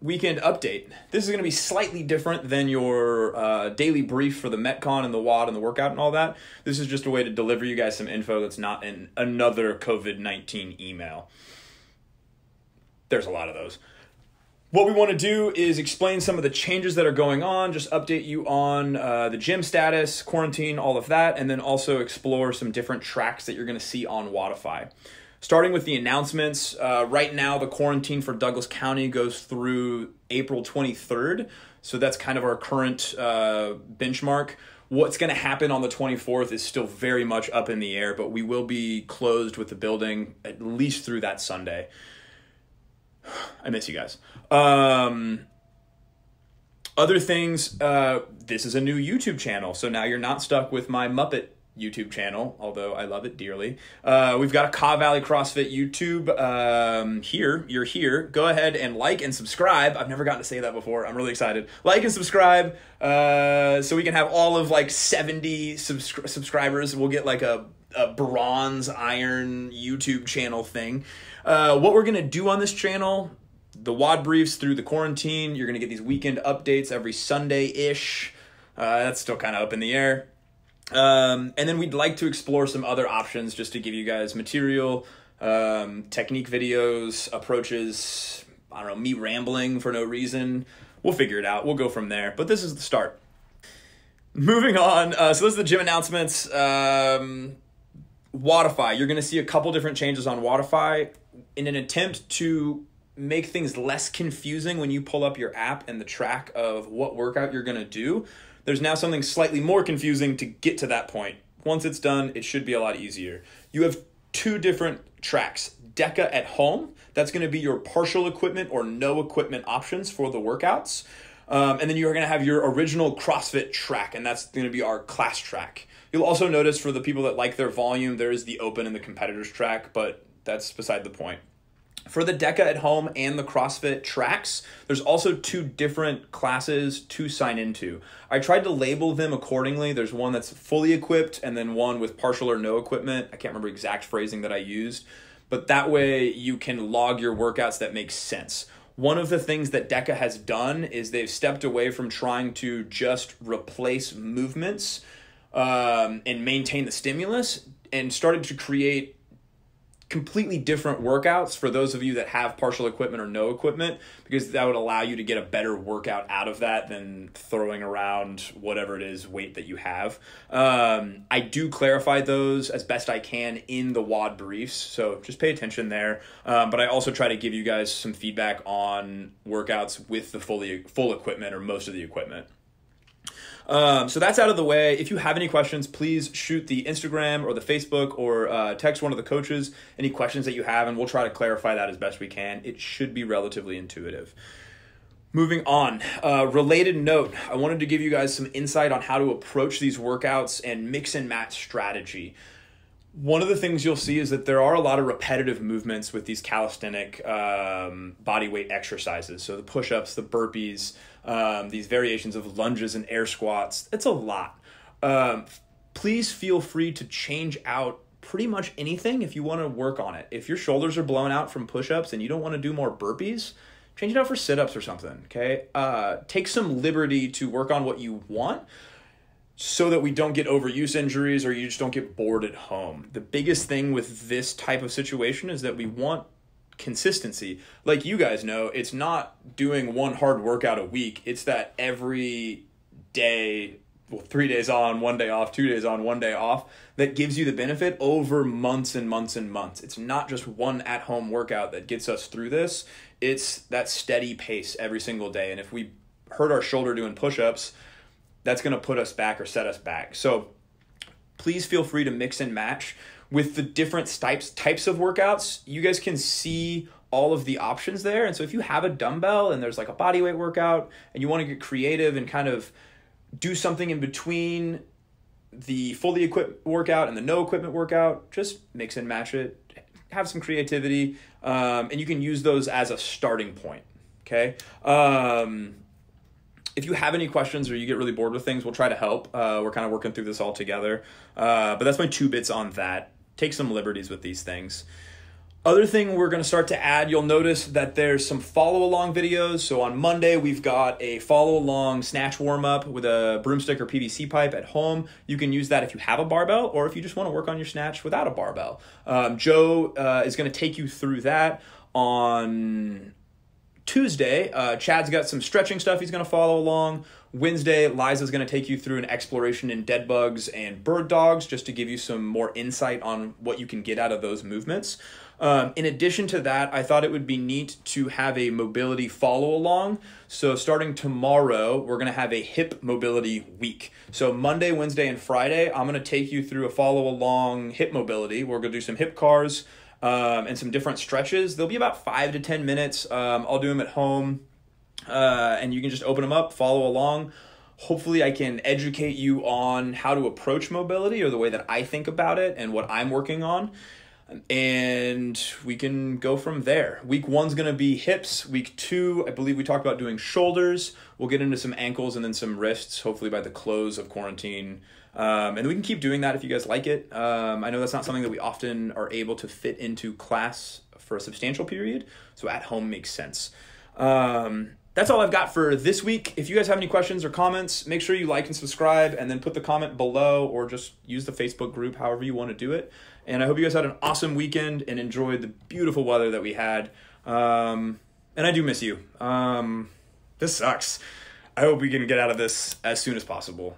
weekend update. This is going to be slightly different than your daily brief for the Metcon and the WOD and the workout and all that. This is just a way to deliver you guys some info that's not in another COVID-19 email. There's a lot of those. What we want to do is explain some of the changes that are going on, just update you on the gym status, quarantine, all of that, and then also explore some different tracks that you're going to see on Wodify. Starting with the announcements, right now the quarantine for Douglas County goes through April 23rd, so that's kind of our current benchmark. What's going to happen on the 24th is still very much up in the air, but we will be closed with the building at least through that Sunday. I miss you guys. Other things, this is a new YouTube channel, so now you're not stuck with my Muppet YouTube channel, although I love it dearly. We've got a Ka Valley CrossFit YouTube here. You're here. Go ahead and like and subscribe. I've never gotten to say that before. I'm really excited. Like and subscribe so we can have all of like 70 subscribers. We'll get like a bronze iron YouTube channel thing. What we're going to do on this channel, the WOD briefs through the quarantine. You're going to get these weekend updates every Sunday-ish. That's still kind of up in the air. And then we'd like to explore some other options just to give you guys material, technique videos, approaches, I don't know, me rambling for no reason. We'll figure it out. We'll go from there. But this is the start. Moving on. So those are the gym announcements. Wodify. You're going to see a couple different changes on Wodify in an attempt to make things less confusing when you pull up your app and the track of what workout you're going to do. There's now something slightly more confusing to get to that point. Once it's done, it should be a lot easier. You have two different tracks. DECA at home, that's going to be your partial equipment or no equipment options for the workouts. And then you're going to have your original CrossFit track, and that's going to be our class track. You'll also notice for the people that like their volume, there is the open and the competitors track, but that's beside the point. For the DECA at home and the CrossFit tracks, there's also two different classes to sign into. I tried to label them accordingly. There's one that's fully equipped and then one with partial or no equipment. I can't remember exact phrasing that I used, but that way you can log your workouts that make sense. One of the things that DECA has done is they've stepped away from trying to just replace movements and maintain the stimulus and started to create completely different workouts for those of you that have partial equipment or no equipment, because that would allow you to get a better workout out of that than throwing around whatever it is weight that you have. I do clarify those as best I can in the WOD briefs, so just pay attention there. But I also try to give you guys some feedback on workouts with the full equipment or most of the equipment. So that's out of the way. If you have any questions, please shoot the Instagram or the Facebook or text one of the coaches any questions that you have, and we'll try to clarify that as best we can. It should be relatively intuitive. Moving on, related note, I wanted to give you guys some insight on how to approach these workouts and mix and match strategy. One of the things you'll see is that there are a lot of repetitive movements with these calisthenic body weight exercises. So the push-ups, the burpees, these variations of lunges and air squats. It's a lot. Please feel free to change out pretty much anything if you want to work on it. If your shoulders are blown out from push-ups and you don't want to do more burpees, change it out for sit-ups or something, okay? Take some liberty to work on what you want, so that we don't get overuse injuries or you just don't get bored at home. The biggest thing with this type of situation is that we want consistency. Like you guys know, it's not doing one hard workout a week. It's that every day, 3 days on, 1 day off, 2 days on, 1 day off, that gives you the benefit over months and months and months. It's not just one at-home workout that gets us through this. It's that steady pace every single day. And if we hurt our shoulder doing push-ups, that's going to put us back or set us back. So please feel free to mix and match with the different types of workouts. You guys can see all of the options there. And so if you have a dumbbell and there's like a body weight workout and you want to get creative and kind of do something in between the fully equipped workout and the no equipment workout, just mix and match it. Have some creativity, and you can use those as a starting point, okay? If you have any questions or you get really bored with things, we'll try to help. We're kind of working through this all together. But that's my 2 bits on that. Take some liberties with these things. Other thing we're going to start to add, you'll notice that there's some follow-along videos. So on Monday, we've got a follow-along snatch warm-up with a broomstick or PVC pipe at home. You can use that if you have a barbell or if you just want to work on your snatch without a barbell. Joe is going to take you through that on Tuesday. Chad's got some stretching stuff he's going to follow along. Wednesday, Liza's going to take you through an exploration in dead bugs and bird dogs just to give you some more insight on what you can get out of those movements. In addition to that, I thought it would be neat to have a mobility follow along. So starting tomorrow, we're going to have a hip mobility week. So Monday, Wednesday, and Friday, I'm going to take you through a follow along hip mobility. We're going to do some hip cars and some different stretches. They'll be about 5 to 10 minutes. I'll do them at home. And you can just open them up, follow along. Hopefully I can educate you on how to approach mobility or the way that I think about it and what I'm working on. And we can go from there. Week 1's going to be hips. Week 2, I believe we talked about doing shoulders. We'll get into some ankles and then some wrists, hopefully by the close of quarantine. And we can keep doing that if you guys like it. I know that's not something that we often are able to fit into class for a substantial period, so at home makes sense. That's all I've got for this week. If you guys have any questions or comments, make sure you like and subscribe and then put the comment below or just use the Facebook group, however you want to do it. And I hope you guys had an awesome weekend and enjoyed the beautiful weather that we had. And I do miss you. This sucks. I hope we can get out of this as soon as possible.